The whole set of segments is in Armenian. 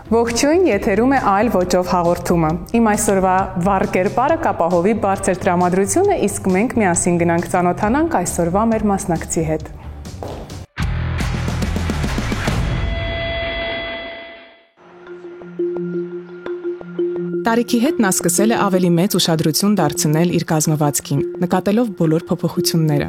Ողջույն, եթերում է այլ ոճով հաղորդումը։ Իմ այսօրվա վառ կերպարը կապահովի բարձր տրամադրությունը, իսկ մենք միասին գնանք ծանոթանանք այսօրվա մեր մասնակցի հետ։ Տարիքի հետ նա սկսել է ավելի մեծ ուշադրություն դարձնել իր կազմվածքին, նկատելով բոլոր փոփոխությունները։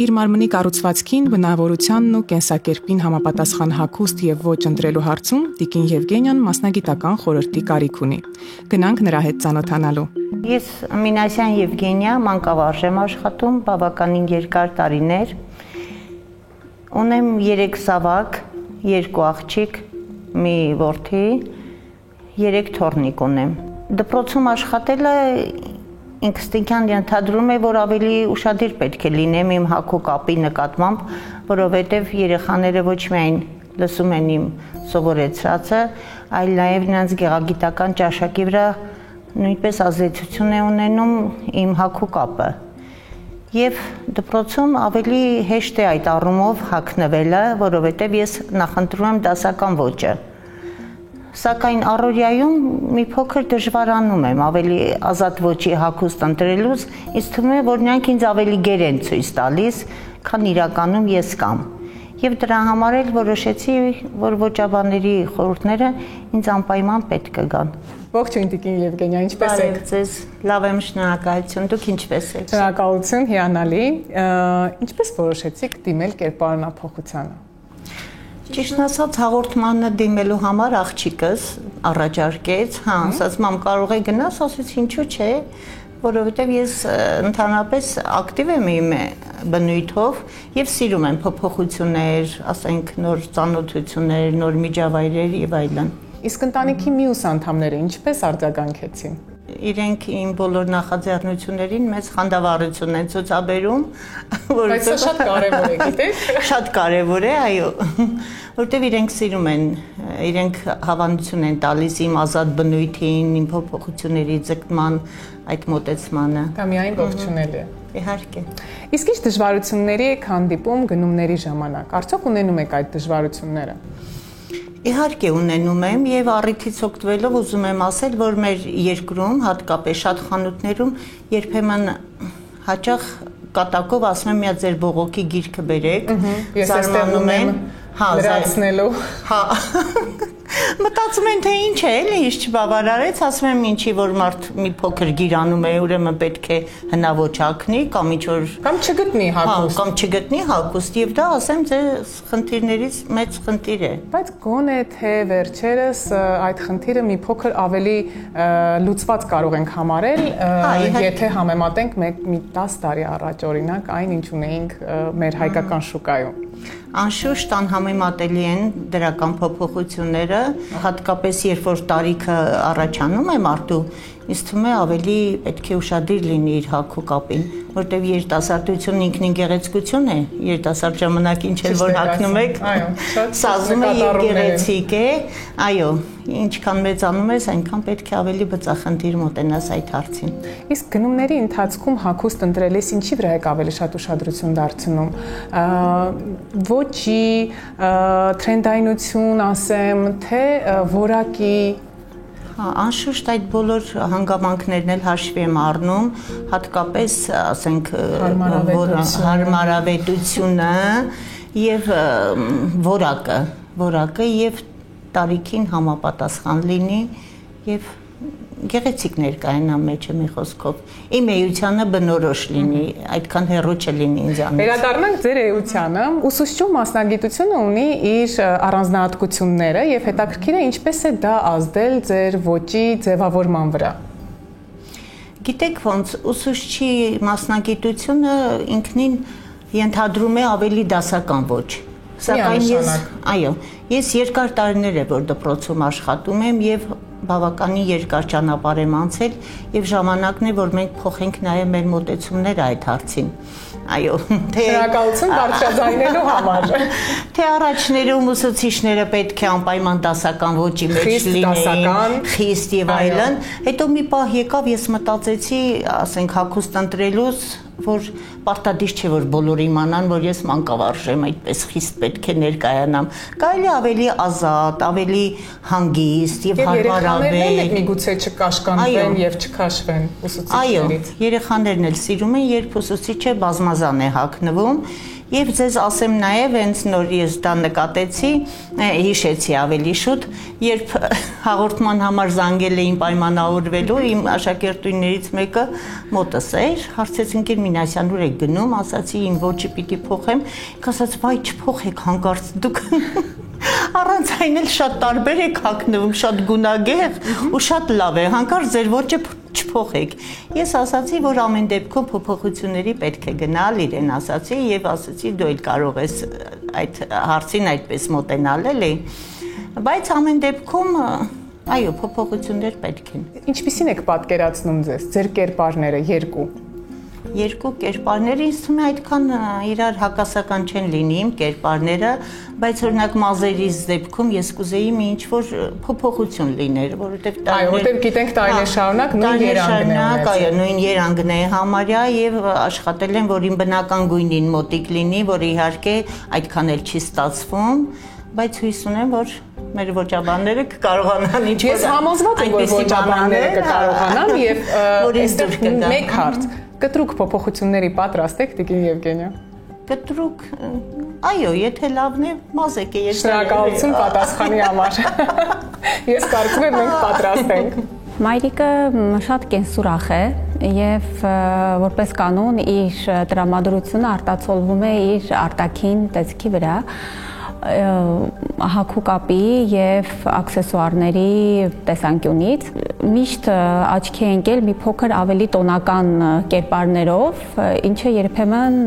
Իր մարմնի կառուցվածքին, բնավորությանն ու կենսակերպին համապատասխան հագուստ եւ ոճ ընտրելու հարցում տիկին Եվգենիան մասնագիտական խորհրդի կարիք ունի։ Գնանք նրա հետ ծանոթանալու։ Ես Մինասյան Եվգենիա, մանկավարժ եմ աշխատում բավականին երկար տարիներ։ Ունեմ 3 զավակ, 2 աղջիկ, մի որդի, 3 թոռնիկ ունեմ։ Դպրոցում աշխատելը ինքնստինքյան ենթադրում է, որ ավելի ուշադիր պետք է լինեմ իմ հագուկապի նկատմամբ, որովհետև երեխաները ոչ միայն լսում են իմ սովորեցրածը, այլ նաև նրանց գեղագիտական ճաշակի վրա նույնպես ազդեցություն է ունենում իմ հագուկապը։ Եվ դպրոցում ավելի հեշտ է այդ առումով հագնվելը, որովհետև ես նախընտրում եմ դասական ոճը։ Սակայն առօրյայում մի փոքր դժվարանում եմ ավելի ազատ ոճի հագուստ ընտրելուց, ինձ թվում է, որ նրանք ինձ ավելի գեր են ցույց տալիս, քան իրականում ես կամ։ Եվ դրա համար էլ որոշեցի, որ ոճաբանների խորհուրդները ինձ անպայման պետք կգան։ Ողջույն տիկին Եվգենիա, ինչպե՞ս եք։ Բարև ձեզ, լավ եմ, շնորհակալություն, դուք ինչպե՞ս եք։ Շնորհակալություն, հիանալի։ Ինչպես որոշեցիք դիմել կերպարանափոխությանը։ Ճիշտն ասած, հաղորդմանը դիմելու համար աղջիկս առաջարկեց, ասաց, մամ, կարող է գնաս, ասեց, ինչու՞ չէ, որովհետև ես ընդհանրապես ակտիվ եմ իմ բնույթով եւ սիրում եմ փոփոխություններ, ասենք, նոր ծանոթություններ, նոր միջավայրեր եւ այլն։ Իսկ ընտանիքի մյուս անդամները ինչպես արձագանքեցին։ Իրենք իմ բոլոր նախաձեռնություններին մեծ խանդավառություն են ցուցաբերում, Բայց սա շատ կարևոր է, գիտեք։ Շատ կարևոր է, այո, որտեղ իրենք սիրում են, իրենք հավանություն են տալիս իմ ազատ բնույթին, իմ փոփոխությունների ձգտման, այդ մոտեցմանը։ Դա միայն ողջունել է։ Իհարկե։ Իսկ ինչ դժվարությունների եք հանդիպում գնումների ժամանակ։ Արդյոք ունենում եք այդ դժվարությունները։ Իհարկե ունենում եմ եւ առիթից օգտվելով ուզում եմ ասել, որ մեր երկրում, հատկապես շատ խանութներում երբեմն հաճախ կատակով ասում եմ, միա ձեր բողոքի գիրքը բերեք, զարմանում են, լրացնելու։ Հա։ Մտածում են, թե ինչ է, էլի ինչ չբավարարեց, ասում եմ ինչի որ մարդ մի փոքր գիրանում է, ուրեմն պետք է հնաոճ հագնի կամ ինչ որ կամ չգտնի հագուստ։ Կամ չգտնի հագուստ եւ դա ասեմ ձեզ խնդիրներից մեծ խնդիր է։ Բայց գոնե թե վերջերս այդ խնդիրը մի փոքր ավելի լուծված կարող ենք համարել, եթե համեմատենք մի 10 տարի առաջ օրինակ այն ինչ ունեինք մեր հայկական շուկայում։ Անշուշտ անհամեմատելի են դրական փոփոխությունները, հատկապես երբ որ տարիքը առաջանում է մարդու, ինձ թվում է ավելի պետք է ուշադիր լինի իր հագուկապին, որտեղ երիտասարդությունն ինքնին գեղեցկություն է, երիտասարդ ժամանակ ինչ էլ որ հագնում եք, սազում է եւ գեղեցիկ է, այո, ինչքան մեծանում ես, այնքան պետք է ավելի բծախնդիր մոտենաս այդ հարցին։ Իսկ գնումների ընթացքում հագուստ ընտրելիս ինչի վրա եք ավելի շատ ուշադրություն դարձնում։ Ոճի, տրենդայնություն ասեմ, թե որակի։ Անշուշտ այդ բոլոր հանգամանքներն էլ հաշվի եմ առնում, հատկապես, ասենք, հարմարավետությունը եւ որակը եւ տարիքին համապատասխան լինի եւ գեղեցիկ ներկայանա մեջը մի խոսքով։ Իմ էությանը բնորոշ լինի, այդքան հեռու չլինի ինձանից։ Վերադառնանք ձեր էությանը, ուսուցչու մասնագիտությունը ունի իր առանձնահատկությունները եւ հետաքրքիր է ինչպես է դա ազդել ձեր ոճի ձևավորման վրա։ Գիտեք ոնց, ուսուցչի մասնագիտությունը ինքնին ենթադրում է ավելի դասական ոճ։ Սակայն ես երկար տարիներ է որ դպրոցում աշխատում եմ եւ բավականին երկար ճանապարհ եմ անցել եւ ժամանակն է որ մենք փոխենք նաեւ մեր մոտեցումները այդ հարցին։ Այո, շնորհակալություն բարձրաձայնելու համար։ Թե առաջներում ուսուցիչները պետք է անպայման դասական ոճի մեջ լինեին, խիստ եւ այլն, հետո մի պահ եկավ ես մտածեցի, ասենք հագուստ ընտրելուց որ պարտադիր չէ որ բոլորը իմանան, որ ես մանկավարժ եմ, այդպես խիստ պետք է ներկայանամ։ Կարելի ավելի ազատ, ավելի հանգիստ եւ հարմարավետ։ Երեխաներն միգուցե չկաշկանդվեն եւ չքաշվեն ուսուցիչներից։ Այո, երեխաներն էլ սիրում են, երբ ուսուցիչը բազմազան է հագնվում։ Եվ ձեզ ասեմ նաև, հենց նոր ես դա նկատեցի, հիշեցի ավելի շուտ, երբ հաղորդման համար զանգել էին պայմանավորվելու, իմ աշակերտուհիներից մեկը մոտս էր, հարցեց ընկեր Մինասյան, ուր եք գնում, ասացի իմ ոճը պիտի փոխեմ, ասաց վայ չփոխեք հանկարծ դուք առանց այն էլ շատ տարբեր եք հագնվում, շատ գունագեղ ու շատ լավ է, հանկարծ ձեր ոճը չփոխեք։ Ես ասացի, որ ամեն դեպքում փոփոխությունների պետք է գնալ, իրեն ասացի եւ ասացի դու էլ կարող ես այդ հարցին այդպես մոտենալ էլի, բայց ամեն դեպքում այո, փոփոխություններ պետք են։ Ինչպիսին եք պատկերացնում ձեզ, ձեր կերպարները Երկու կերպարները ինձ թվում է այդքան իրար հակասական չեն լինի իմ կերպարները, բայց օրինակ մազերիս դեպքում ես կուզեի մի ինչ-որ փոփոխություն լիներ, որովհետև այո, որտեղ գիտենք տարիներ շարունակ նույն երանգն է ունեցել։ Այո, նույն երանգն է համարյա եւ աշխատել եմ, որ իմ բնական գույնին մոտիկ լինի, որ իհարկե այդքան էլ չի ստացվում, բայց հույս ունեմ, որ մեր ոճաբանները կկարողանան ինչ-որ։ Ես համոզված եմ, որ ոճաբանները կկարողանան եւ այստեղ մեկ հարց կտրուկ փոփոխությունների պատրաստ եք Տիկին Եվգենիա։ Կտրուկ, այո, եթե լավն է, մազեք է ես։ Շնորհակալություն պատասխանի համար։ Ես կարծում եմ մենք պատրաստ ենք։ Մայրիկը շատ կենսուրախ է եւ որպես կանոն իր տրամադրությունը արտացոլվում է իր արտաքին տեսքի վրա։ Հագուկապի եւ աքսեսուարների տեսանկյունից միշտ աչքի է ընկել մի փոքր ավելի տոնական կերպարներով, ինչը երբեմն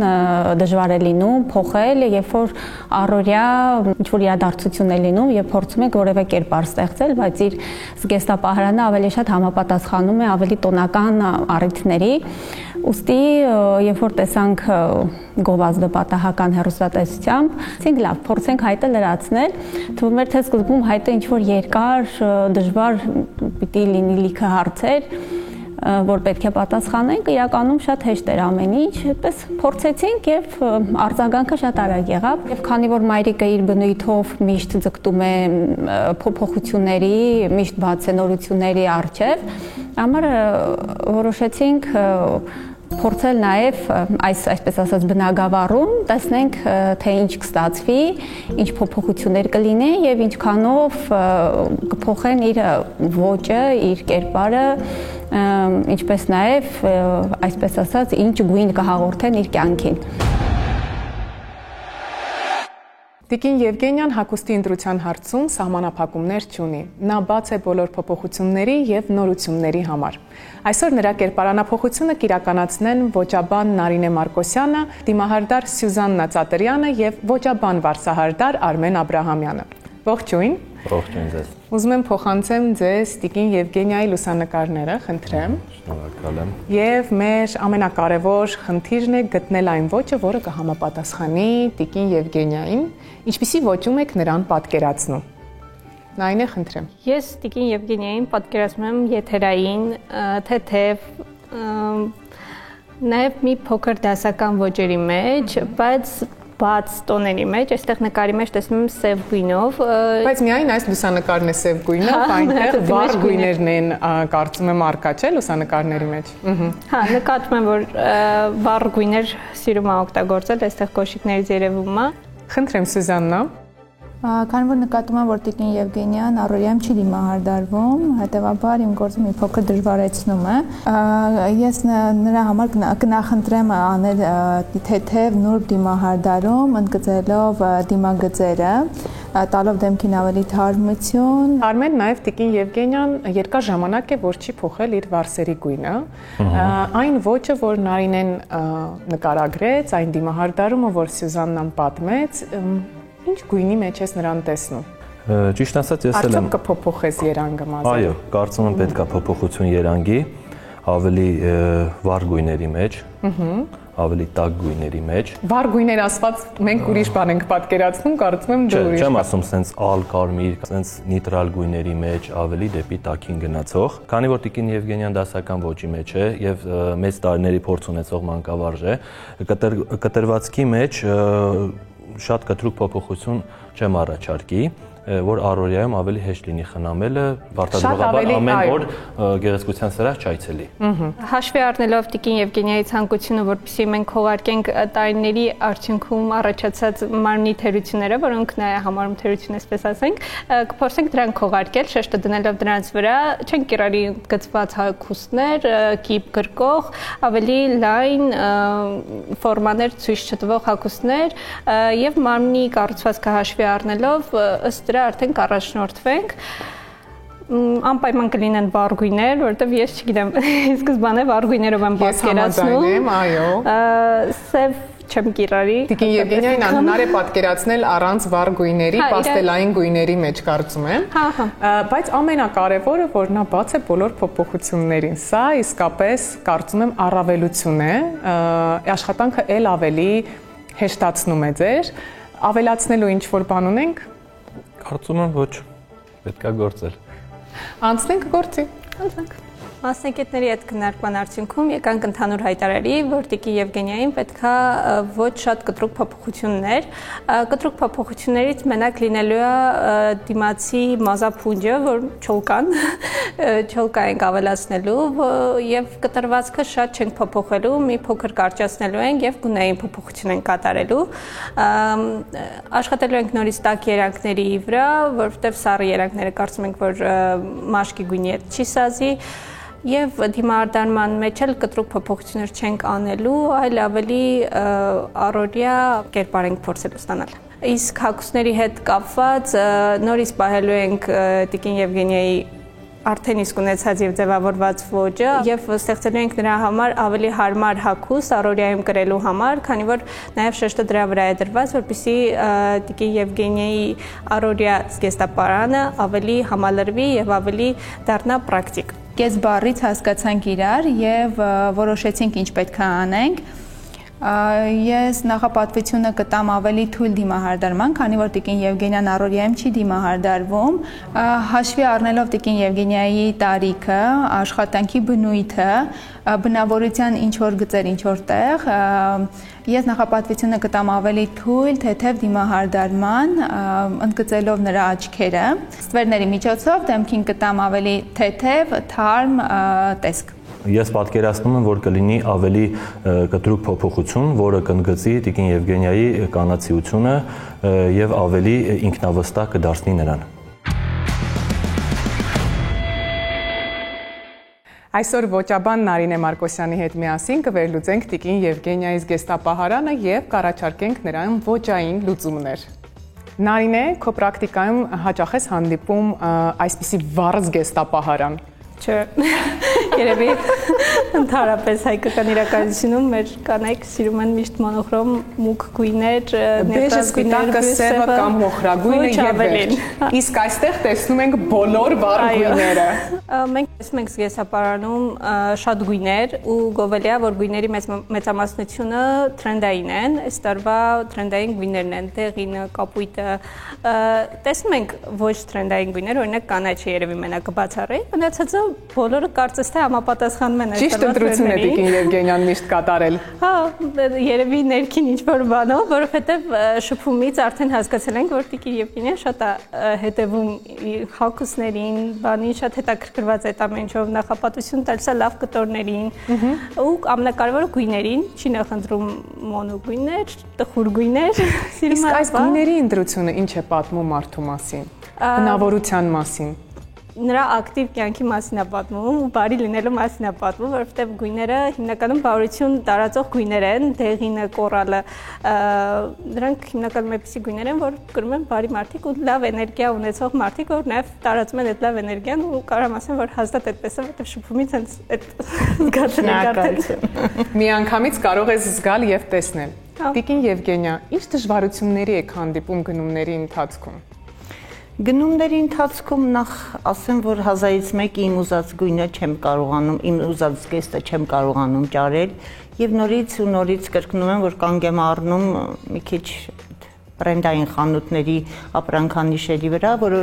դժվար է լինում փոխել, երբ որ առօրյա ինչ-որ իրադարձություն է լինում եւ փորձում եք որևէ կերպար ստեղծել, բայց իր զգեստապահարանը ավելի շատ համապատասխանում է ավելի տոնական առիթների։ Ոստի, երբ որ տեսանք գովազդը պատահական հեռուստատեսությամբ, ասենք լավ, փորձենք հայտը լրացնել, թվում էր թե սկզբում հայտը ինչ-որ երկար, դժվար պիտի լինի լիքը հարցեր, որ պետք է պատասխանենք, իրականում շատ հեշտ էր ամեն ինչ, այդպես փորձեցինք եւ արձագանքը շատ արագ եղավ։ Եվ քանի որ մայրիկը իր բնույթով միշտ ձգտում է փոփոխությունների, միշտ բացենորությունների առջև, համար որոշեցինք փորձել նաև այսպես ասած բնագավառում տեսնենք թե ինչ կստացվի, ինչ փոփոխություններ կլինեն եւ ինչքանով կփոխեն իր ոճը, իր կերպարը, ինչպես նաև այսպես ասած ինչ գույն կհաղորդեն իր կյանքին։ Տիկին Եվգենիան հագուստի ընտրության հարցում սահմանափակումներ չունի։ Նա բաց է բոլոր փոփոխությունների եւ նորությունների համար։ Այսօր նրա կերպարանափոխությունը կիրականացնեն ոճաբան Նարինե Մարկոսյանը, դիմահարդար Սյուզաննա Ծատրյանը եւ ոճաբան վարսահարդար Արմեն Աբրահամյանը։ Ողջույն։ Ողջույն ձեզ։ Ուզում եմ փոխանցեմ ձեզ Տիկին Եվգենիայի լուսանկարները, խնդրեմ։ Շնորհակալ եմ։ Եվ մեր ամենակարևոր խնդիրն է գտնել այն ոճը, որը կհամապատասխանի Տիկին Եվգենիային, ինչպիսի ոճում եք նրան պատկերացնում։ Նայինե, խնդրեմ։ Ես Տիկին Եվգենիային պատկերացնում եմ եթերային, թեթև, նաև մի փոքր դասական ոճերի մեջ, բայց բաց տոների մեջ, այստեղ նկարի մեջ տեսնում եմ սև գույնով։ Բայց միայն այս լուսանկարն է սև գույնը, այնտեղ վառ գույներն են, կարծում եմ արկա չէ լուսանկարների մեջ։ Հա, նկատում եմ, որ վառ գույներ սիրում է օգտագործել, այստեղ կոշիկներից երևում է։ Խնդրեմ Սյուզաննա։ Քանի որ նկատում եմ, որ Տիկին Եվգենիան առօրյայում չի դիմահարդարվում, հետևաբար իմ գործը մի փոքր դժվարեցնում է։ Ես նրա համար կնախընտրեմ անել թեթև նուրբ դիմահարդարում, ընդգծելով դիմագծերը, տալով դեմքին ավելի թարմություն։ Արմեն, նաև Տիկին Եվգենիան երկար ժամանակ է, որ չի փոխել իր վարսերի գույնը։ Այն ոճը, որ Նարինեն նկարագրեց, այն դիմահարդարումը, որ Սյուզաննան պատմեց, ինչ գույնի մեջ ես նրան տեսնում։ Ճիշտ ասած, ես էլ եմ։ Արդյոք կփոփոխես երանգը մազերը։ Այո, կարծում եմ պետք է փոփոխություն երանգի, ավելի վառ գույների մեջ, ավելի տաք գույների մեջ։ Վառ գույներ ասված մենք ուրիշ բան ենք պատկերացնում, կարծում եմ դու ուրիշ։ Չեմ ասում սենց ալ կարմիր, սենց նիտրալ գույների մեջ ավելի դեպի տաքին գնացող։ Քանի որ Տիկին Եվգենյան դասական ոճի մեջ է եւ մեծ տարիների փորձ ունեցող մանկավարժ է, կտրվածքի մեջ շատ կտրուկ փոփոխություն չեմ առաջարկի, որ առօրյայում ավելի հեշտ լինի խնամելը, բարդադրողաբար ամեն օր գեղեցկության սրահ չայցելի։ Հաշվի առնելով Տիկին Եվգենիայի ցանկությունը, որպեսզի մենք հողարկենք տարիների արդյունքում առաջացած մարմնի թերությունները, որոնք նա է համարում թերություն, այսպես ասենք, կփորձենք դրանք հողարկել, շեշտը դնելով դրանց վրա, չենք կիրառի գծված հագուստներ, կիպ գրկող, ավելի լայն ֆորմաներ ցույց չտվող հագուստներ եւ մարմնի կառուցվածքը հաշվի առնելով ըստ դրա արդեն կառաջնորդվենք անպայման կլինեն վառ գույներ, որովհետև ես չգիտեմ, սկզբանե վառ գույներով եմ պատկերացնում։ Ես համաձայն եմ, այո։ Սև չեմ կիրառի։ Տիկին Եվգենիային անհնար է պատկերացնել առանց վառ գույների, պաստելային գույների մեջ, կարծում եմ։ Բայց ամենակարևորը, որ նա բաց է բոլոր փոփոխություններին։ Սա իսկապես, կարծում եմ, առավելություն է, աշխատանքը ել ավելի հեշտացնում է ձեր, ավելացնելու ինչ-որ բան ունենք։ Կարծում եմ ոչ, պետք է գործել։ Անցնենք գործի։ Անցնենք։ Մասնակիցների հետ քննարկման արդյունքում եկանք ընդհանուր հայտարարի, որ Տիկին Եվգենիային պետքա ոչ շատ կտրուկ փոփոխություններ։ Կտրուկ փոփոխություններից մենակ լինելու է դիմացի մազափունջը, որ չոլկա ենք ավելացնելու եւ կտրվածքը շատ չենք փոփոխելու, մի փոքր կարճացնելու ենք եւ գունային փոփոխություն ենք կատարելու։ Աշխատելու ենք նորից տաք երանգների վրա, որովհետեւ սառը երանգները կարծում ենք, որ մաշկի գույնի հետ չի սազի։ Եվ դիմահարդարման մեջ էլ կտրուկ փոփոխություններ չենք անելու, այլ ավելի առօրյա կերպար ենք փորձելու ստանալ։ Իսկ հագուստների հետ կապված նորից պահելու ենք Տիկին Եվգենիայի արդեն իսկ ունեցած եւ ձևավորված ոճը եւ ստեղծելու ենք նրա համար ավելի հարմար հագուստ առօրյայում կրելու համար, քանի որ նաեւ շեշտը դրա վրա է դրված, որպեսզի Տիկին Եվգենիայի առօրյա զգեստապարանը ավելի համալրվի եւ ավելի դառնա պրակտիկ։ Կես բառից հասկացանք իրար եւ որոշեցինք ինչ պետք է անենք։ Ես նախապատվությունը կտամ ավելի թույլ դիմահարդարման, քանի որ Տիկին Եվգենիան առօրյայում չի դիմահարդարվում, հաշվի առնելով Տիկին Եվգենիայի տարիքը, աշխատանքի բնույթը, բնավորության ինչ որ գծեր, ինչ որ տեղ, ես նախապատվությունը կտամ ավելի թույլ, թեթև դիմահարդարման, ընդգծելով նրա աչքերը, ստվերների միջոցով դեմքին կտամ ավելի թեթև, թարմ տեսք։ Ես պատկերացնում եմ, որ կլինի ավելի կտրուկ փոփոխություն, որը կընդգծի Տիկին Եվգենիայի կանացիությունը եւ ավելի ինքնավստահ կդարձնի նրան։ Այսօր ոճաբան Նարինե Մարկոսյանի հետ միասին կվերլուծենք Տիկին Եվգենիայի զգեստապահարանը եւ կառաջարկենք նրան ոճային լուծումներ։ Նարինե, քո պրակտիկայում հաճախ ես հանդիպում այսպիսի վառ զգեստապահարան։ Չէ, երևի ընդհանրապես հայկական իրականությունում մեր կանայք սիրում են միշտ մոնոխրոմ մուգ գույներ, բեժը, սպիտակը, սևը կամ մոխրագույնը եւ վերջ։ Իսկ այստեղ տեսնում ենք բոլոր վառ գույները։ Մենք տեսնում ենք զգեստապարանում շատ գույներ ու գովելի է, որ գույների մեծամասնությունը թրենդային են, այս տարվա թրենդային գույներն են, դեղինը, կապույտը։ Տեսնում ենք ոչ թրենդային գույներ, օրինակ կանաչը երևի մենակ կբացառեի, մնացածը բոլորը կարծես թե համապատասխանում են այս Ճիշտ ընտրություն է Տիկին Եվգենիան միշտ կատարել։ Հա, երևի ներքին ինչ-որ բանով, որովհետև շփումից արդեն հասկացել ենք, որ Տիկին Եվգենիան շատ է հետևում հագուստներին, բանին, շատ հետաքրքրված է այդ ամենով, նախապատվություն տալիս է լավ կտորներին ու ամենակարևորը գույներին, չի նախընտրում մոնո գույներ, տխուր գույներ։ Իսկ այս գույների ընտրությունը ինչ է պատմում մարդու մասին, բնավորության մասին։ Նրա ակտիվ կյանքի մասին է պատմում ու բարի լինելու մասին է պատմում, որովհետև գույները հիմնականում բարություն տարածող գույներ են, դեղինը, կորալը, դրանք հիմնականում այնպիսի գույներ են, որ կրում են բարի մարդիկ ու լավ էներգիա ունեցող մարդիկ, որ նաև տարածում են այդ լավ էներգիան ու կարող եմ ասեմ, որ հաստատ այդպես է, որովհետև շփումից հենց այդ զգացել եք արդեն։ Միանգամից կարող ես զգալ եւ տեսնել։ Տիկին Եվգենիա, ինչ դժվարությունների եք հանդիպում գնումների ընթացքում։ Գնումների ընթացքում նախ ասեմ, որ 1000-ից 1 իմ ուզած գույնը չեմ կարողանում, իմ ուզած զգեստը չեմ կարողանում ճարել եւ նորից ու նորից կրկնում եմ, որ կանգ եմ առնում մի քիչ բրենդային խանութների ապրանքանիշերի վրա, որը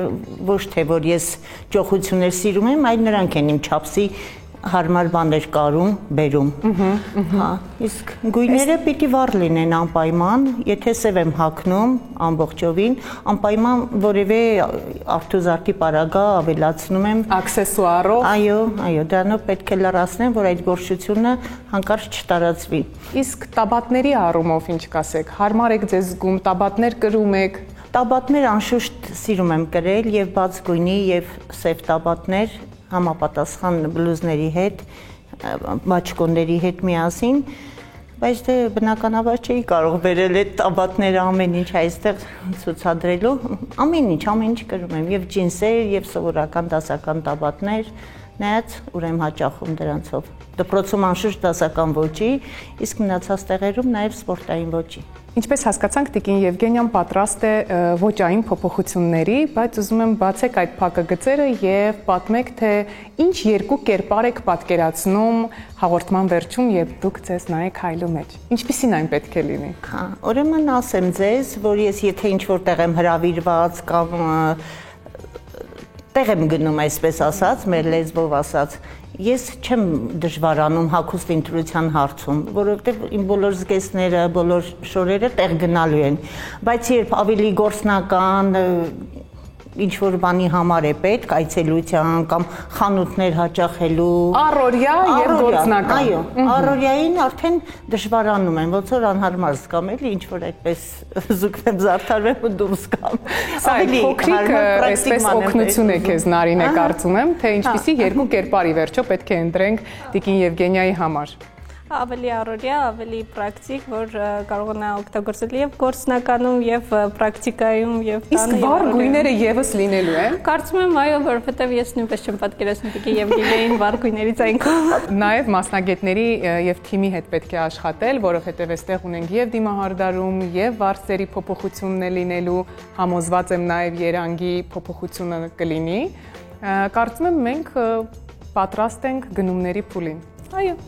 ոչ թե որ ես ճոխություններ սիրում եմ, այլ նրանք են իմ չափսի հարմար բաներ կարում, բերում։ Հա, իսկ գույները պիտի վառ լինեն անպայման, եթե սև եմ հագնում ամբողջովին, անպայման որևէ արթուզարտի պարագա ավելացնում եմ աքսեսուարով։ Այո, դրանով պետք է լրացնեմ, որ այդ գորշությունը հանկարծ չտարածվի։ Իսկ տաբատների առումով ինչ կասեք, հարմար եք ձեզ զգում, տաբատներ կրում եք։ Տաբատներ անշուշտ սիրում եմ կրել եւ բաց գույնի եւ սև տաբատներ համապատասխան բլուզների հետ, բաճկոնների հետ միասին, բայց դե բնականաբար չէի կարող բերել այդ տաբատները ամեն ինչ այստեղ ցուցադրելու, ամեն ինչ կրում եմ, եւ ջինսեր, եւ սովորական դասական տաբատներ, նայած ուր եմ հաճախում դրանցով։ Դպրոցում անշուշտ դասական ոճի, իսկ մնացած տեղերում նաեւ սպորտային ոճի։ Ինչպես հասկացանք, Տիկին Եվգենիան պատրաստ է ոճային փոփոխությունների, բայց ուզում եմ բացեք այդ փակագծերը եւ պատմեք, թե ինչ երկու կերպար եք պատկերացնում հաղորդման վերջում, երբ դուք ձեզ նայեք հայլու մեջ։ Ինչպիսին այն պետք է լինի։ Հա, ուրեմն ասեմ ձեզ, որ ես եթե ինչ-որ տեղ եմ հրավիրված կամ տեղ եմ գնում, այսպես ասած, մեր լեզվով ասած, ես չեմ դժվարանում հագուստ ընտրության հարցում, որովհետև իմ բոլոր զգեստները, բոլոր շորերը տեղ գնալու են, բայց երբ ավելի գործնական ինչ-որ բանի համար է պետք, այցելության կամ խանութներ հաճախելու, առօրյա եւ գործնական։ Այո, առօրյային արդեն դժվարանում եմ, ոնց որ անհարմար զգամ, էլի ինչ-որ այդպես զուգվեմ, զարդարվեմ ու դուրս գամ։ Սա փոքրիկ այսպես օգնություն է քեզ Նարինե, կարծում եմ, թե ինչպիսի երկու կերպարի վերջո պետք է ընտրենք Տիկին Եվգենիայի համար։ Ավելի առօրյա, ավելի պրակտիկ, որ կարողանա օգտագործել եւ գործնականում եւ պրակտիկայում եւ տանը։ Իսկ վառ գույները եւս լինելու են։ Կարծում եմ, այո, որովհետեւ ես նույնպես չեմ պատկերացնում Տիկին Եվգենիային վառ գույներից այնքան։ Նաեւ մասնագետների եւ թիմի հետ պետք է աշխատել, որովհետեւ այստեղ ունենք եւ դիմահարդարում եւ վարձերի փոփոխությունն է լինելու, համոզված եմ նաեւ երանգի փոփոխությունը կլինի։ Կարծում եմ մենք պատրաստ ենք գնումների փուլին։ Այո։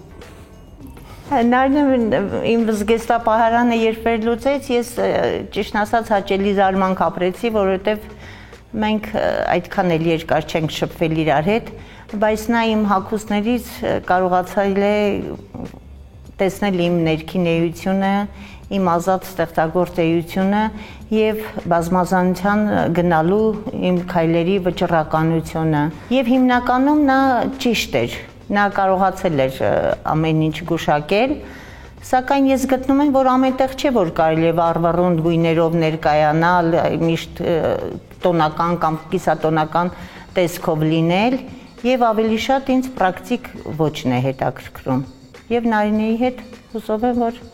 Նարինը իմ զգեստապահարանը երբ վերլուծեց, ես ճիշտ ասած հաճելի զարմանք ապրեցի, որովհետև մենք այդքան էլ երկար չենք շփվել իրար հետ, բայց նա իմ հագուստներից կարողացել է տեսնել իմ ներքին էությունը, իմ ազատ ստեղծագործելությունը եւ բազմազանության գնալու իմ քայլերի վճռականությունը։ Եվ հիմնականում նա ճիշտ էր։ Նա կարողացել էր ամեն ինչ գուշակել, սակայն ես գտնում եմ, որ ամենտեղ չէ, որ կարելի է վառ-վառուն գույներով ներկայանալ, միշտ տոնական կամ կիսատոնական տեսքով լինել, եւ ավելի շատ ինձ պրակտիկ ոճն է հետաքրքրում։ Եվ Նարինեի հետ հուսով եմ, որ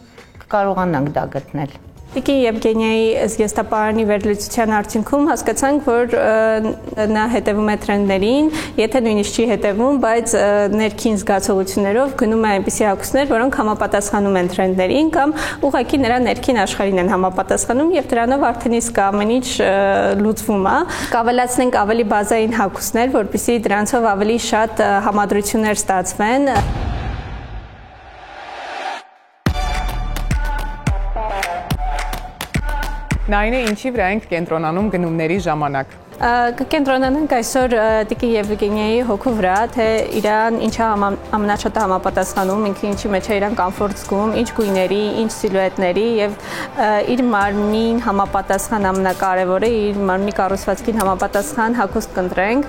կկարողանանք դա գտնել։ Տիկին Եվգենիայի զգեստապահարանի վերլուծության արդյունքում հասկացանք, որ նա հետևում է թրենդերին, եթե նույնիսկ չի հետևում, բայց ներքին զգացողություններով գնում է այնպիսի հագուստներ, որոնք համապատասխանում են թրենդերին կամ ուղղակի նրա ներքին աշխարհին են համապատասխանում եւ դրանով արդեն իսկ ամեն ինչ լուծվում է։ Կավելացնենք ավելի բազային հագուստներ, որպեսզի դրանցով ավելի շատ համադրություններ ստացվեն։ Նայինե, ինչի վրա ենք կենտրոնանում գնումների ժամանակ։ Կկենտրոնանանք այսօր Տիկին Եվգենիայի հոգու վրա, թե իրան ինչա ամենաշատը համապատասխանում, ինքը ինչի մեջ է իրան կոմֆորտ զգում, ինչ գույների, ինչ սիլուետների եւ իր մարմնին համապատասխան ամենակարևորը իր մարմնի կառուցվածքին համապատասխան հագուստ կընտրենք,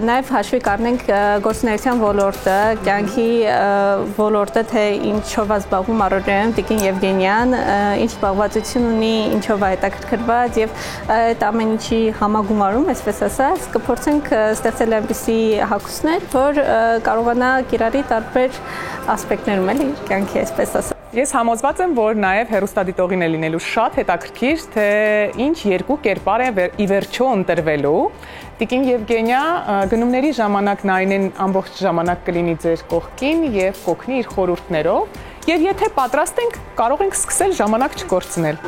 նաեւ հաշվի կառնենք գործունեության ոլորտը, կյանքի ոլորտը, թե ինչով է զբաղվում առօրյայում Տիկին Եվգենիան, ինչ զբաղվածություն ունի, ինչով է հետաքրքրված եւ այդ ամեն ինչի համագում այսպես ասած, կփորձենք ստեղծել այնպիսի հագուստներ, որ կարողանա կիրառի տարբեր ասպեկտներում էլի կյանքի, այսպես ասած։ Ես համոզված եմ, որ նաև հեռուստադիտողին է լինելու շատ հետաքրքիր, թե ինչ երկու կերպար է ի վերջո ընտրվելու։ Տիկին Եվգենիա, գնումների ժամանակ Նարինեն ամբողջ ժամանակ կլինի ձեր կողքին եւ կօգնի իր խորհուրդներով, եւ եթե պատրաստ ենք, կարող ենք սկսել ժամանակ չկորցնել։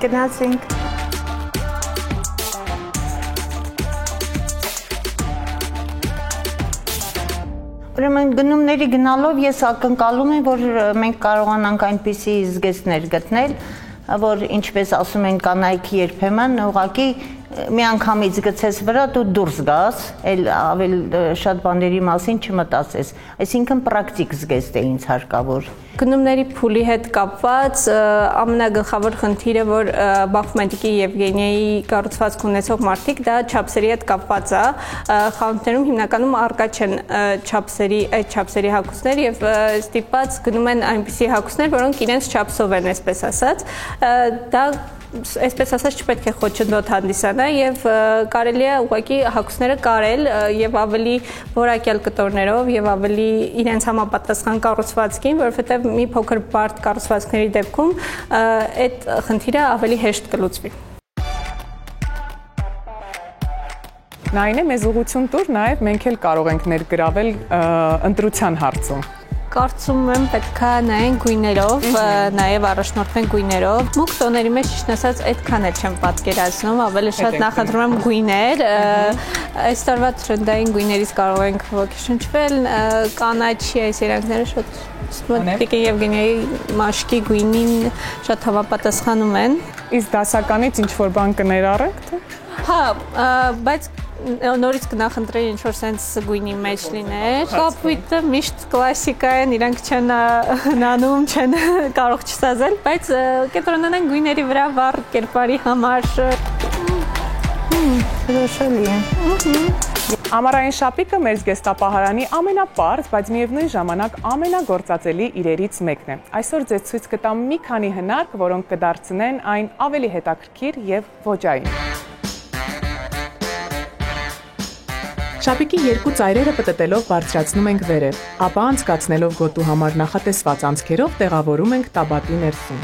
Գնացինք։ Ուրեմն գնումների գնալով ես ակնկալում եմ, որ մենք կարողանանք այնպիսի զգեստներ գտնել, որ ինչպես ասում են կանայք երբեմն ուղղակի միանգամից գցես վրա դու դուրս գաս, այլ շատ բաների մասին չմտածես։ Այսինքն պրակտիկ զգեստ է ինձ հարկավոր։ Գնումների փուլի հետ կապված ամենագլխավոր խնդիրը, որ բախվում են Տիկի Եվգենիայի կառուցվածք ունեցող մարդիկ, դա չափսերի հետ կապված է։ Խանութներում հիմնականում առկա չեն այդ չափսերի հագուստներ եւ ստիպված գնում են այնպիսի հագուստներ, որոնք իրենց չափսով են, այսպես ասած։ Դա այսպես ասած չպետք է խոչընդոտ հանդիսանա եւ կարելի է ուղղակի հագուստները կարել եւ ավելի որակյալ կտորներով եւ ավելի իրենց համապատասխան կառուցվածքին, որովհետեւ մի փոքր բարդ կառուցվածքների դեպքում այդ խնդիրը ավելի հեշտ կլուծվի։ Նայինե մեզ ուղղություն տուր, նաեւ մենք էլ կարող ենք ներգրավել ընտրության հարցում։ Կարծում եմ պետքա նայեն գույներով, նաև առաջնորդվեն գույներով։ Մուգ տոների մեջ ճիշտ ասած այդքան էլ չեմ պատկերացնում, ավելի շատ նախընտրում եմ գույներ։ Այս տարվա թրենդային գույներից կարող ենք ոգեշնչվել, կանաչի այս երանգները շատ Տիկի Եվգենիայի մաշկի գույնին շատ հավապատասխանում են։ Իսկ դասականից ինչ-որ բան կներառեք թե։ Հա, բայց նորից կնախընտրեի ինչ-որ սենց գույնի մեջ լիներ։ Կապույտը միշտ կլասիկա են, իրանք չեն նանում, չեն կարող չսազել, բայց կենտրոնանան գույների վրա վառ կերպարի համար։ Հրաշալի է։ Ամառային շապիկը մեր զգեստապահարանի ամենապարզ, բայց միևնույն ժամանակ ամենագործածելի իրերից մեկն է։ Այսօր ձեզ ցույց կտամ մի քանի հնարք, որոնք կդարձնեն այն ավելի հետաքրքիր եւ ոճային։ Շապիկի երկու ծայրերը պտտելով բարձրացնում ենք վերև, ապա անցկացնելով գոտու համար նախատեսված անցքերով տեղավորում ենք տաբատի ներսում։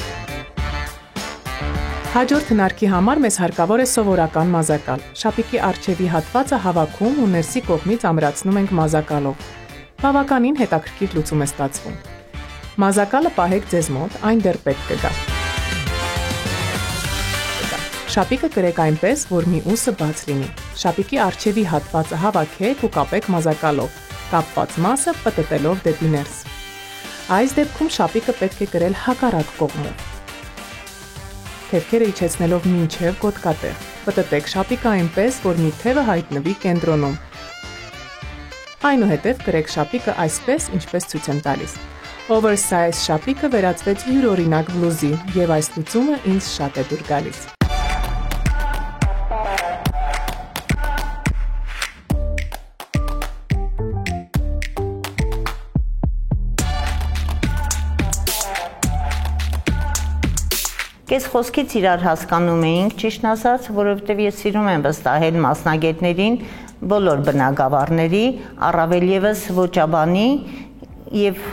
Հաջորդ հնարքի համար մեզ հարկավոր է սովորական մազակալ։ Շապիկի առջևի հատվածը հավաքում ու ներսի կողմից ամրացնում ենք մազակալով։ Բավականին հետաքրքիր լուծում է ստացվում։ Մազակալը պահեք ձեզ մոտ, այն դեռ պետք կգա։ Շապիկը կրեք այնպես, որ մի ուսը բաց լինի։ Շապիկի առջևի հատվածը հավաքեք ու կապեք մազակալով, կապված մասը պտտելով դեպի ներս։ Այս դեպքում շապիկը պետք է կրել հակառակ կողմով։ Թևքերը իջեցնելով մինչև գոտկատեղ։ Պտտեք շապիկը այնպես, որ մի թևը հայտնվի կենտրոնում։ Այնուհետև կրեք շապիկը այսպես, ինչպես ցույց եմ տալիս։ Oversize շապիկը վերածվեց յուրօրինակ բլուզի, եւ այս լուծումը ինձ շատ է դուր գալիս։ Կես խոսքից իրար հասկանում էինք, ճիշտ ասած, որովհետև ես սիրում եմ վստահել մասնագետներին, բոլոր բնագավառների, առավել ևս ոճաբանի եւ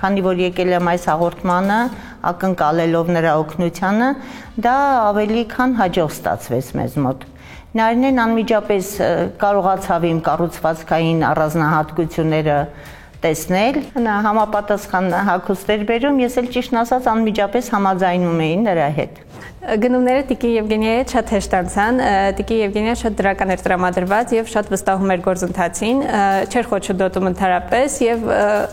քանի որ եկել եմ այս հաղորդմանը, ակնկալելով նրա օգնությանը, դա ավելի քան հաջող ստացվեց մեզ մոտ։ Նարինեն անմիջապես կարողացավ իմ կառուցվածքային առանձնահատկությունները տեսնել, նա համապատասխան հագուստեր բերում, ես էլ ճիշտ ասած անմիջապես համաձայնում էի նրա հետ։ Գնումները Տիկի Եվգենիայի հետ շատ հեշտ անցան, Տիկի Եվգենիան շատ դրական էր տրամադրված եւ շատ վստահում էր գործընթացին, չէր խոչընդոտում ընդհանրապես եւ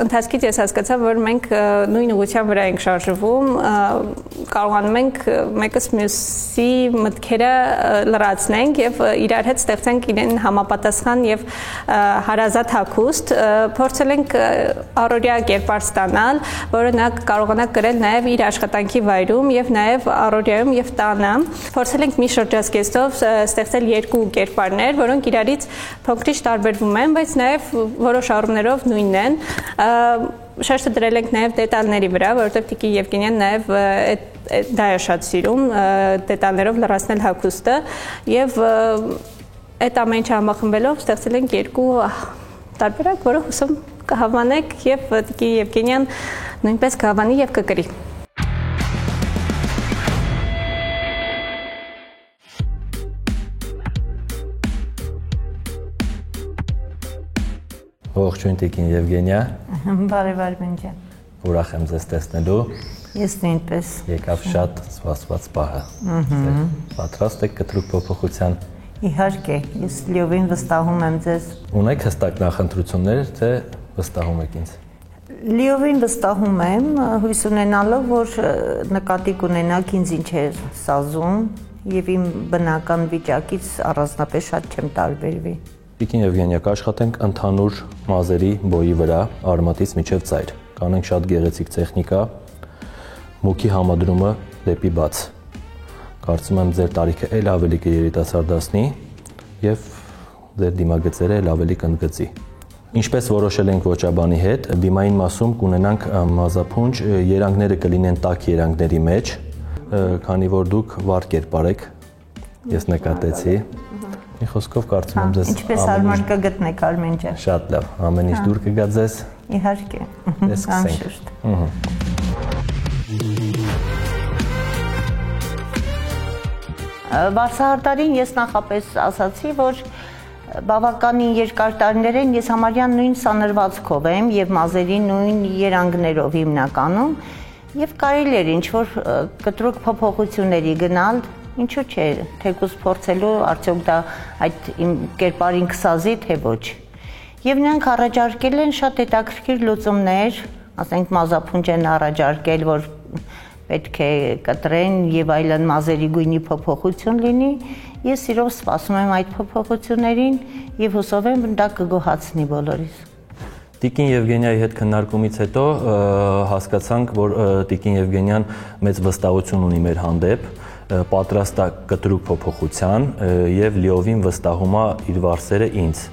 ընթացքից ես հասկացա, որ մենք նույն ուղղության վրա ենք շարժվում, կարողանում ենք մեկս մյուսի մտքերը լրացնենք եւ իրար հետ ստեղծենք իրեն համապատասխան եւ հարազատ հագուստ, փորձել ենք առօրյա կերպար ստանալ, որը նա կարողանա կրել նաեւ իր աշխատանքի վայրում եւ նաեւ առօրյայում եւ տանը։ Փորձել ենք մի շրջազգեստով ստեղծել երկու կերպարներ, որոնք իրարից փոքրիչ տարբերվում են, բայց նաեւ որոշ առումներով նույնն են։ Շեշտը դրել ենք նաեւ դետալների վրա, որովհետեւ Տիկի Եվգենիան նաեւ դա է շատ սիրում, դետալներով լրացնել հագուստը եւ այդ ամեն ինչը համախմբելով ստեղծել ենք երկու տարբերակ, որը հուսում կհավանեք եւ Տիկի Եվգենիան նույնպես կհավանի եւ կկրի։ Ողջույն Տիկին Եվգենիա։ Բարև Արմեն։ Ուրախ եմ ձեզ տեսնելու։ Ես նույնպես։ Եկավ շատ սպասված պահը։ Պատրաստ եք կտրուկ փոփոխության։ Իհարկե, ես լիովին վստահում եմ ձեզ։ Ունեք հստակ նախընտրություններ, թե վստահում եք ինձ։ Լիովին վստահում եմ, հույս ունենալով, որ նկատի կունենաք ինձ ինչ է սազում եւ իմ բնական վիճակից առանձնապես շատ չեմ տարբերվի։ Տիկին Եվգենիա, կաշխատենք ընդհանուր մազերի բոյի վրա արմատից մինչև ծայր։ Կանենք շատ գեղեցիկ տեխնիկա, մուքի համադրումը դեպի բաց։ Կարծում եմ ձեր տարիքը էլ ավելի կերիտասարդացնի եւ ձեր դիմագծերը էլ ավելի կընդգծի։ Ինչպես որոշել ենք ոճաբանի հետ, դիմային մասում կունենանք մազափունջ, երանգները կլինեն տաք երանգների մեջ, քանի որ դուք վառ կերպար եք, ես նկատեցի։ Մի խոսքով կարծում եմ ձեզ ինչպես հարմար կգտնեք Արմեն ջան։ Շատ լավ, ամեն ինչ դուր կգա ձեզ։ Իհարկե։ Սկսենք։ Վարսահարդարին ես նախապես ասացի, որ բավականին երկար տարիներ են, ես համարյա նույն սանրվածքով եմ եւ մազերի նույն երանգներով հիմնականում եւ կարելի էր ինչ-որ կտրուկ փոփոխությունների գնալ, ինչու՞ չէ, թեկուզ փորձելու արդյոք դա այդ իմ կերպարին կսազի թե ոչ։ Եվ նրանք առաջարկել են շատ հետաքրքիր լուծումներ, ասենք մազափունջ են առաջարկել, որ պետք է կտրեն եւ այլն մազերի գույնի փոփոխություն լինի։ Ես սիրով սպասում եմ այդ փոփոխություններին եւ հուսով եմ, որ դա կգոհացնի բոլորիս։ Տիկին Եվգենիայի հետ քննարկումից հետո հասկացանք, որ Տիկին Եվգենիան մեծ վստահություն ունի մեր հանդեպ, պատրաստ է կտրուկ փոփոխության եւ լիովին վստահում է իր վարսերը ինձ։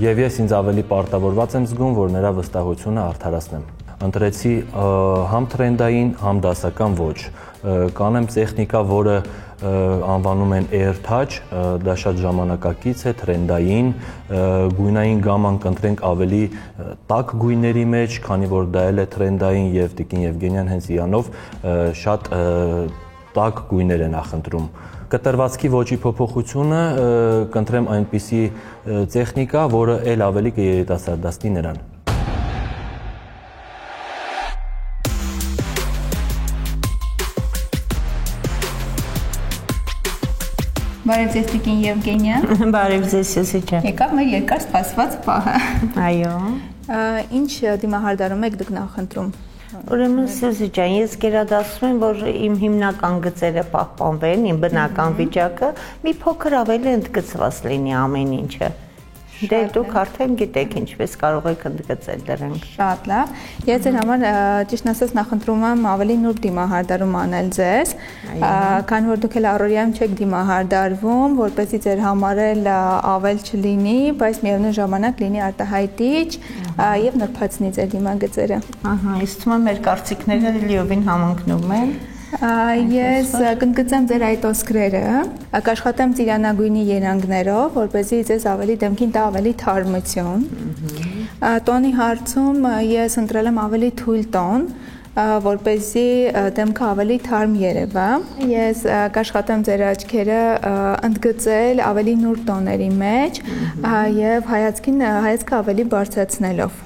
Եվ ես ինձ ավելի պարտավորված եմ զգում, որ նրա վստահությունը արդարացնեմ։ Ընտրեցի համ թրենդային, համ դասական ոճ։ Կանեմ տեխնիկա, որը անվանում են air touch, դա շատ ժամանակակից է, թրենդային, գույնային գաման կընտրենք ավելի տաք գույների մեջ, քանի որ դա էլ է թրենդային եւ Տիկին Եվգենիան հենց իրանով շատ տաք գույներ է նախընտրում։ Կտրվածքի ոճի փոփոխությունը կընտրեմ այնպիսի տեխնիկա, որը էլ ավելի կերիտասարդացնի նրան։ Բարև ձեզ Տիկին Եվգենիա։ Բարև ձեզ Սյուսի ջան։ Եկավ մեր երկար սպասված պահը։ Այո։ Ինչ դիմահարդարում եք դուք նախընտրում։ Ուրեմն Սյուսի ջան, ես գերադասում եմ, որ իմ հիմնական գծերը պահպանվեն, իմ բնական վիճակը, մի փոքր ավելի ընդգծված լինի ամեն ինչը։ Դե դուք արդեն գիտեք ինչպես կարող եք ընդգծել դրանք։ Շատ լավ։ Ես ձեր համար ճիշտ ասած նախընտրում եմ ավելի նուրբ դիմահարդարում անել ձեզ, քանի որ դուք էլ առօրյայում չեք դիմահարդարվում, որպեսզի ձեր համար էլ ավել չլինի, բայց միևնույն ժամանակ լինի արտահայտիչ եւ նրբացնի ձեր դիմագծերը։ Ահա, իսկ թվում է մեր կարծիքները լիովին համընկնում են։ Ես կընդգծեմ ձեր այդ ոսկրերը, կաշխատեմ ծիրանագույնի երանգներով, որպեսզի ձեզ ավելի դեմքին տա ավելի թարմություն։ Տոնի հարցում ես ընտրել եմ ավելի թույլ տոն, որպեսզի դեմքը ավելի թարմ երևա։ Ես կաշխատեմ ձեր աչքերը ընդգծել ավելի նուրբ տոների մեջ եւ հայացքը ավելի բարձրացնելով։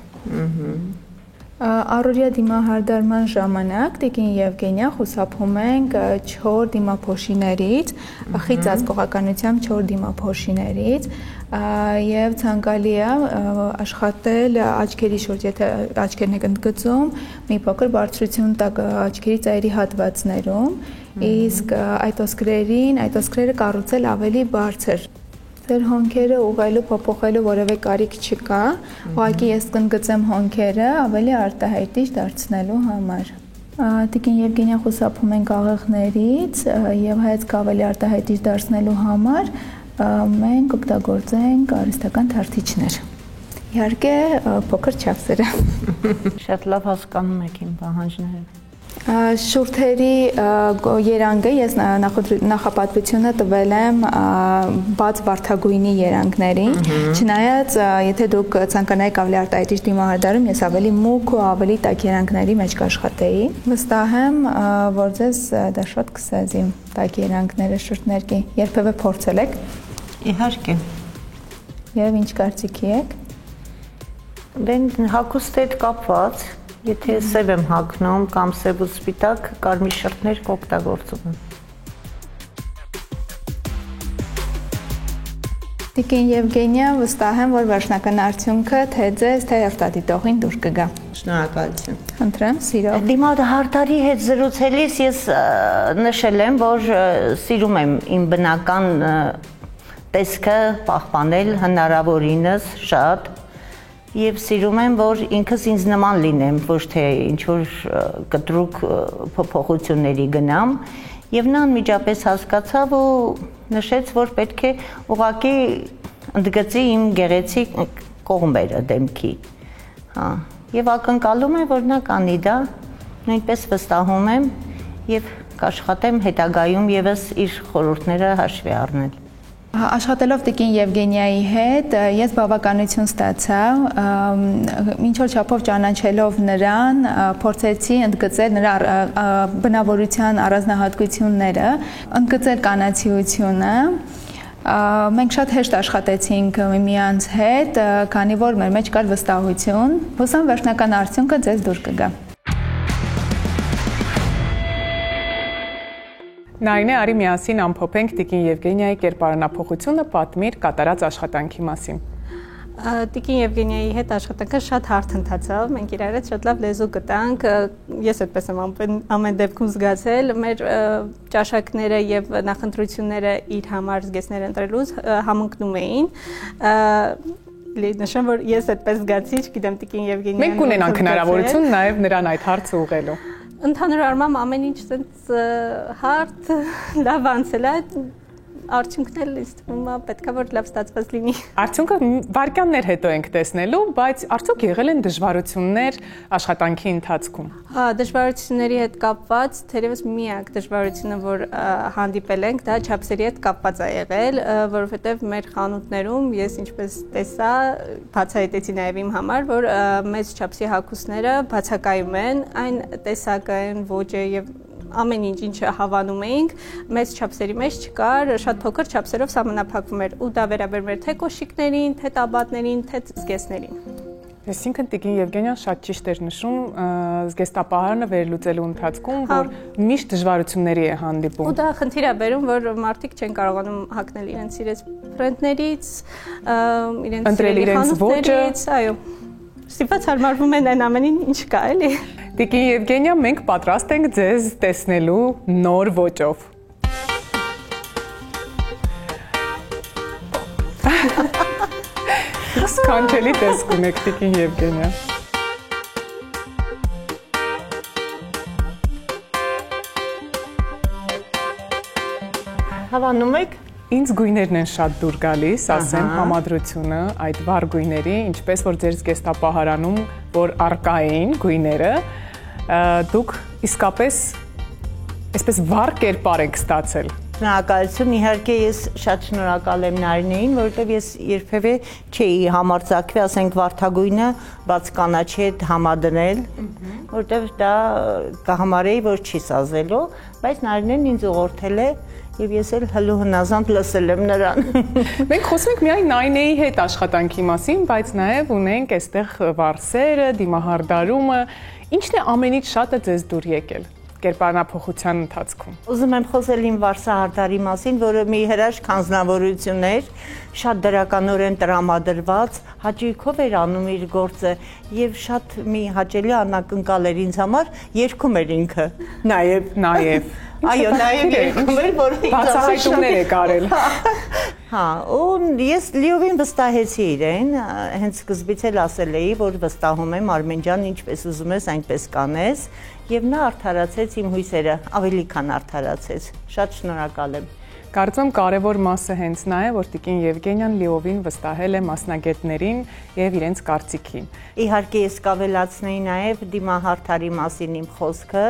Առօրյա դիմահարդարման ժամանակ Տիկին Եվգենիա խուսափում ենք 4 դիմափոշիներից, խիտ ծածկողականությամբ 4 դիմափոշիներից եւ ցանկալի է աշխատել աչքերի շուրջ, եթե աչքերն եք ընդգծում, մի փոքր բարձրություն տակ աչքերի ծայրի հատվածներում, իսկ այդ ոսկրերը կառուցել ավելի բարձր։ Ձեր հոնքերը ուղղելու, փոփոխելու որևէ կարիք չկա, ուղղակի ես կընդգծեմ հոնքերը ավելի արտահայտիչ դարձնելու համար։ Տիկին Եվգենիա, խուսափում ենք աղեղներից եւ հայացքը ավելի արտահայտիչ դարձնելու համար մենք օգտագործենք արհեստական թարթիչներ։ Իհարկե, փոքր չափսերը։ Շատ լավ հասկանում եք իմ պահանջները։ Շուրթերի երանգը ես նախապատվությունը տվել եմ բաց վարդագույնի երանգներին, չնայած եթե դուք ցանկանայիք ավելի արտահայտիչ դիմահարդարում, ես ավելի մուգ ու ավելի տաք երանգների մեջ կաշխատեի։ Վստահ եմ, որ ձեզ դա շատ կսազի տաք երանգները շուրթների, երբևէ փորձել եք։ Իհարկե։ Եվ ինչ կարծիքի եք։ Դեն հագուստի հետ կապված Եթե սև եմ հագնում կամ սև ու սպիտակ, կարմիր շրթներ կօգտագործում եմ։ Տիկին Եվգենիա, վստահ եմ, որ վերջնական արդյունքը թե ձեզ, թե հերթադիտողին դուր կգա։ Շնորհակալություն։ Խնդրեմ, սիրով։ Դիմա Հարդարի հետ զրուցելիս ես նշել եմ, որ սիրում եմ իմ բնական տեսքը պահպանել հնարավորինս շատ եւ սիրում եմ, որ ինքս ինձ նման լինեմ, ոչ թե ինչ-որ կտրուկ փոփոխությունների գնամ, եւ նա անմիջապես հասկացավ ու նշեց, որ պետք է ուղղակի ընդգծի իմ գեղեցիկ կողմերը դեմքի։ Հա, եւ ակնկալում եմ, որ նա կանի դա, նույնպես վստահում եմ եւ կաշխատեմ հետագայում եւս իր խորհուրդները հաշվի առնել։ Աշխատելով Տիկին Եվգենիայի հետ, ես բավականություն ստացա, ինչ-որ չափով ճանաչելով նրան, փորձեցի ընդգծել նրա բնավորության առանձնահատկությունները, ընդգծել կանացիությունը։ Մենք շատ հեշտ աշխատեցինք միմյանց հետ, քանի որ մեր մեջ կար վստահություն։ Հուսամ վերջնական արդյունքը ձեզ դուր կգա։ Նայինե, արի միասին ամփոփենք Տիկին Եվգենիայի կերպարանափոխությունը, պատմիր կատարած աշխատանքի մասին։ Տիկին Եվգենիայի հետ աշխատանքը շատ հարթ ընթացավ, մենք իրար հետ շատ լավ լեզու գտանք, ես այդպես եմ ամեն դեպքում զգացել, մեր ճաշակները եւ նախընտրությունները իր համար զգեստներ ընտրելուց համընկնում էին։ Նշեմ, որ ես այդպես զգացի, չգիտեմ Տիկին Եվգենիան։ Մենք ունենանք հնարավորություն նաեւ նրան այդ հարցը ուղղելու։ Ընդհանուր առմամբ ամեն ինչ sense հարթ լավ անցել է, արդյունքն էլ ինձ թվում է պետքա որ լավ ստացված լինի։ Արդյունքը վայրկյաններ հետո ենք տեսնելու, բայց արդյոք եղել են դժվարություններ աշխատանքի ընթացքում։ Հա, դժվարությունների հետ կապված, թերևս միակ դժվարությունը, որ հանդիպել ենք, դա չափսերի հետ կապված է եղել, որովհետև մեր խանութներում ես ինչպես տեսա, բացահայտեցի նաև իմ համար, որ մեծ չափսի հագուստները բացակայում են, այն տեսակը, այն ոճը եւ ամեն ինչը հավանում էինք, մեծ չափսերի մեջ չկար, շատ փոքր չափսերով սահմանափակվում էր ու դա վերաբերում էր թե կոշիկներին, թե տաբատներին, թե զգեստներին։ Այսինքն Տիկին Եվգենիան շատ ճիշտ էր նշում զգեստապահարանը վերլուծելու ընթացքում, որ միշտ դժվարությունների է հանդիպում։ Ու դա խնդիր է բերում, որ մարդիկ չեն կարողանում հագնել իրենց սիրած բրենդներից, իրենց խանութներից, այո։ Ստիպված հարմարվում են այն ամենին, ինչ կա, էլի։ Տիկին Եվգենիա, մենք պատրաստ ենք ձեզ տեսնելու նոր ոճով։ Սքանչելի տեսք ունեք, Տիկին Եվգենիա։ Հավանում եք։ Ինձ գույներն են շատ դուր գալիս, ասեմ, համադրությունը այդ վառ գույների, ինչպես որ ձեր զգեստապահարանում, որ արկա էին գույները, դուք իսկապես այսպես վառ կերպար եք ստացել։ Շնորհակալություն, իհարկե ես շատ շնորհակալ եմ Նարինեին, որովհետև ես երբևէ չէի համարձակվի, ասենք վարդագույնը բաց կանաչի հետ համադրել, որովհետև դա կհամարեի, որ չի սազելու, բայց Նարինեն ինձ ուղղորդել է եւ ես էլ հլու հնազանդ լսել եմ նրան։ Մենք խոսում ենք միայն Նայինեի հետ աշխատանքի մասին, բայց նաեւ ունենք այստեղ վարսերը, դիմահարդարումը, ինչն է ամենից շատը ձեզ դուր եկել կերպարանափոխության ընթացքում։ Ուզում եմ խոսել իմ վարսահարդարի մասին, որը մի հրաշք հանձնավորություն էր, շատ դրականորեն տրամադրված, հաճույքով էր անում իր գործը եւ շատ մի հաճելի անակնկալ էր ինձ համար, երգում էր ինքը։ Նաեւ Այո, նաև երգում էր, որ բացահայտումներ եք արել։ Հա, ու ես լիովին վստահեցի իրեն, հենց սկզբից էլ ասել էի, որ վստահում եմ Արմեն ջան, ինչպես ուզում ես, այնպես կանես, եւ նա արդարացեց իմ հույսերը, ավելի քան արդարացեց։ Շատ շնորհակալ եմ։ Կարծում կարևոր մասը հենց նա է, որ Տիկին Եվգենիան լիովին վստահել է մասնագետներին եւ իրենց կարծիքին։ Իհարկե ես կավելացնեի նաեւ դիմահարդարի մասին իմ խոսքը,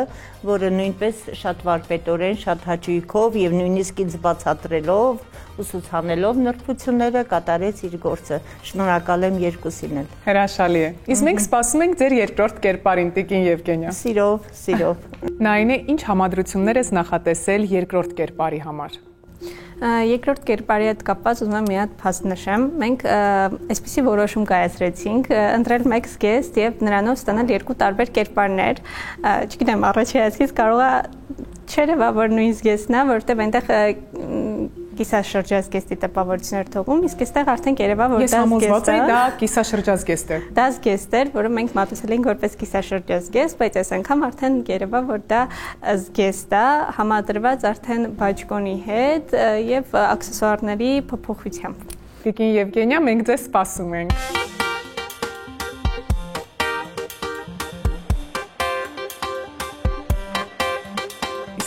որը նույնպես շատ վարպետորեն, շատ հաճույքով եւ նույնիսկ ինձ բացատրելով, ուսուցանելով նրբությունները կատարեց իր գործը։ Շնորհակալ եմ երկուսին էլ։ Հրաշալի է։ Իսկ մենք սպասում ենք ձեր երկրորդ կերպարին, Տիկին Եվգենիա։ Սիրով։ Նայինե, ինչ համադրություններ ես նախատեսել երկրորդ կերպարի համար։ Երկրորդ կերպարի հետ կապված ուզում եմ մի հատ փաստ նշեմ։ Մենք այսպիսի որոշում կայացրեցինք, ընտրել մեկ զգեստ եւ նրանով ստանալ երկու տարբեր կերպարներ։ Չգիտեմ, առաջի հերթից կարող է չերևա որ նույն զգեստն է, որովհետեւ այնտեղ կիսաշրջազգեստի տպավորություններ թողում, իսկ այստեղ արդեն երևա որ ես համոզված եմ դա կիսաշրջազգեստ է։ Դա զգեստ էր, որը մենք մատուցել ենք որպես կիսաշրջազգեստ, բայց այս անգամ արդեն երևա որ դա զգեստ է, համադրված արդեն բաճկոնի հետ եւ աքսեսուարների փոփոխությամբ։ Տիկին Եվգենիա, մենք ձեզ սպասում ենք։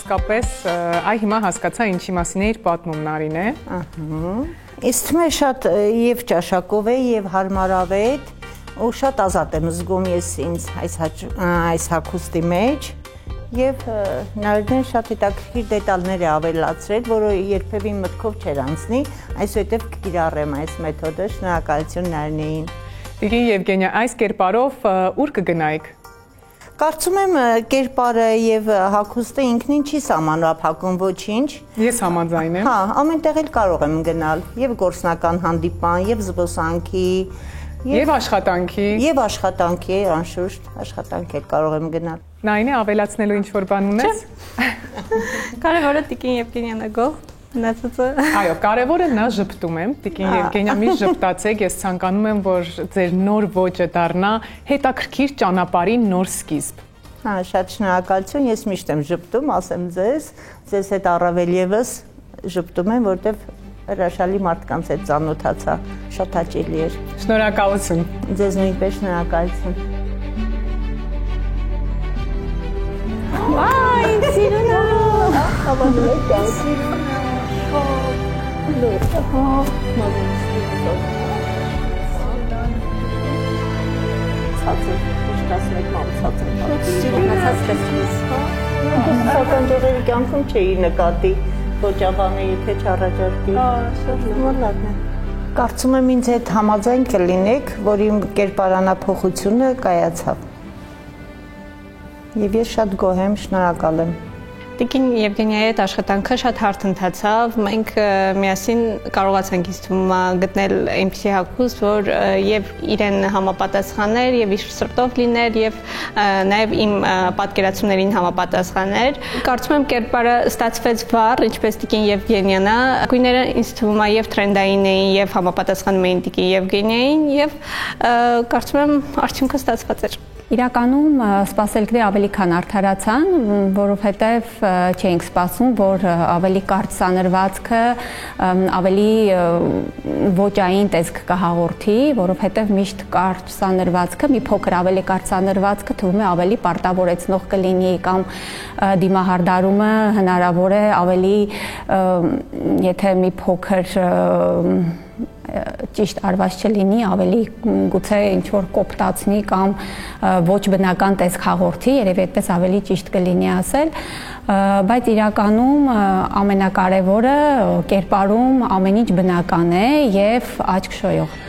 Իսկապես, այ հիմա հասկացա ինչի մասին է իր պատմում Նարինե։ Իսկ թվում է շատ եւ ճաշակով է եւ հարմարավետ ու շատ ազատ եմ զգում ես ինձ այս հագուստի մեջ եւ Նարինեն շատ հետաքրքիր դետալներ է ավելացրել, որը երբևէ մտքով չէր անցնի, այսուհետեւ կիրառեմ այս մեթոդը, շնորհակալություն Նարինեին։ Տիկին Եվգենիա, այս կերպարով ուր կգնայիք։ Կարծում եմ կերպարը եւ հագուստը ինքնին չի սահմանափակում ոչինչ։ Ես համաձայն եմ։ Հա, ամենտեղ էլ կարող եմ գնալ, եւ գործնական հանդիպան, եւ զբոսանքի, եւ աշխատանքի։ Եվ աշխատանքի, անշուշտ, աշխատանքի կարող եմ գնալ։ Նայինե ավելացնելու ինչ որ բան ունես։ Կարևորը Տիկին Եվգենիան գող մնացածը։ Այո, կարևորը նա ժպտում եմ, Տիկին Եվգենիա, միշտ ժպտացեք, ես ցանկանում եմ, որ ձեր նոր ոճը դառնա հետաքրքիր ճանապարհի նոր սկիզբ։ Հա, շատ շնորհակալություն, ես միշտ եմ ժպտում, ասեմ ձեզ հետ առավել եւս ժպտում եմ, որտեվ հրաշալի մարդկանց հետ ծանոթացա, շատ հաճելի էր։ Շնորհակալություն։ Ձեզ նույնպես շնորհակալություն։ Վայ, սիրունա։ Հավանեք, սիրունա։ Սակայն դեռ կյանքում չէի նկատի ոչ ավանը եթե չառաջարկի։ Կարծում եմ ինձ հետ համաձայն կլինեք, որ իմ կերպարանափոխությունը կայացավ։ Եվ ես շատ գոհ եմ, շնորհակալ եմ։ Տիկին Եվգենիայի հետ աշխատանքը շատ հարթ ընթացավ, մենք միասին կարողացանք ինձ թվում է գտնել այնպիսի հագուստ, որ եւ իրեն համապատասխաներ, եւ իր սրտով լիներ, եւ նաեւ իմ պատկերացումներին համապատասխաներ։ Կարծում եմ կերպարը ստացվեց վառ, ինչպես Տիկին Եվգենիան է։ Գույները ինձ թվում է եւ տրենդային էին, եւ համապատասխանում էին Տիկին Եվգենիային, եւ կարծում եմ արդյունքը ստացված էր։ Իրականում սպասելքները ավելի քան արդարացան, որովհետև չէինք սպասում, որ ավելի կարճ սանրվածքը ավելի ոճային տեսք կհաղորդի, որովհետև միշտ կարճ սանրվածքը, մի փոքր ավելի կարճ սանրվածքը թվում է ավելի պարտավորեցնող կլինի կամ դիմահարդարումը հնարավոր է ավելի, եթե մի փոքր ճիշտ արված չլինի, ավելի գուցե ինչ-որ կոպտացնի կամ ոչ բնական տեսք հաղորդի, երևի այդպես ավելի ճիշտ կլինի ասել, բայց իրականում ամենակարևորը կերպարում ամեն ինչ բնական է եւ աչք շոյող։